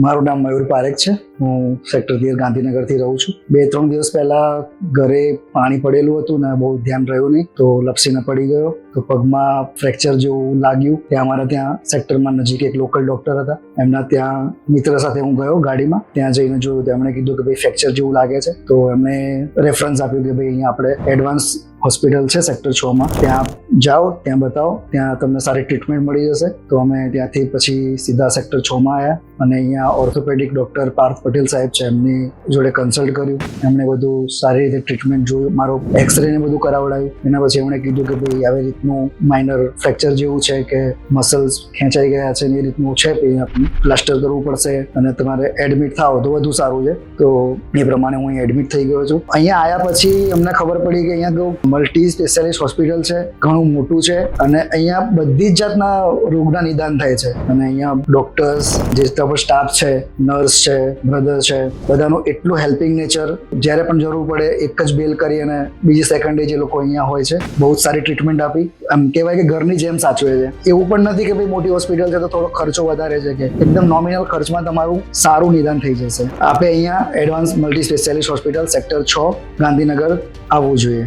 મારું નામ મયુર પારેખ છે. હું સેક્ટર 13 ગાંધીનગરથી રહું છું. 2-3 દિવસ પહેલા ઘરે પાણી પડેલું હતું ને બહુ ધ્યાન રહ્યું નહીં, તો લપસીને પડી ગયો. તો પગમાં ફ્રેક્ચર જેવું લાગ્યું. ત્યાં અમારા ત્યાં સેક્ટરમાં નજીક એક લોકલ ડૉક્ટર હતા, એમના ત્યાં મિત્ર સાથે હું ગયો ગાડીમાં. ત્યાં જઈને જોયું તો એમણે કીધું કે ભાઈ ફ્રેક્ચર જેવું લાગે છે. તો એમણે રેફરન્સ આપ્યું કે ભાઈ અહીંયા આપણે એડવાન્સ હોસ્પિટલ છે સેક્ટર 6 ત્યાં જાઓ, ત્યાં બતાવો, ત્યાં તમને સારી ટ્રીટમેન્ટ મળી જશે. તો અમે ત્યાંથી પછી સીધા સેક્ટર 6 આવ્યા અને અહીંયા ઓર્થોપેડિક ડૉક્ટર પાર્થ પટેલ સાહેબ છે, એમની જોડે કન્સલ્ટ કર્યું. એમણે બધું સારી રીતે ટ્રીટમેન્ટ જોયું, મારો એક્સરે ને બધું કરાવડાવ્યું. એના પછી એમણે કીધું કે ભાઈ આવી રીતનું માઇનર ફ્રેક્ચર જેવું છે કે મસલ્સ ખેંચાઈ ગયા છે ને એ રીતનું છે, આપણે પ્લાસ્ટર કરવું પડશે અને તમારે એડમિટ થાવ તો વધુ સારું છે. તો એ પ્રમાણે હું અહીં એડમિટ થઈ ગયો છું. અહીંયા આવ્યા પછી અમને ખબર પડી કે અહીંયા મલ્ટી સ્પેશિયાલિસ્ટ હોસ્પિટલ છે, ઘણું મોટું છે અને અહીંયા બધી જ જાતના રોગના નિદાન થાય છે. અને અહીંયા ડોક્ટર્સ, જે સ્ટાફ છે, નર્સ છે, બ્રધર છે, બધાનું એટલું હેલ્પિંગ નેચર. જ્યારે પણ જરૂર પડે એક જ બેલ કરી અને બીજી સેકન્ડે જે લોકો અહીંયા હોય છે, બહુ જ સારી ટ્રીટમેન્ટ આપી. આમ કહેવાય કે ઘરની જેમ સાચવે છે. એવું પણ નથી કે ભાઈ મોટી હોસ્પિટલ છે તો થોડો ખર્ચો વધારે છે, કે એકદમ નોમિનલ ખર્ચમાં તમારું સારું નિદાન થઈ જશે. આપણે અહીંયા advance multi specialist hospital sector 6 Gandhinagar આવવું જોઈએ.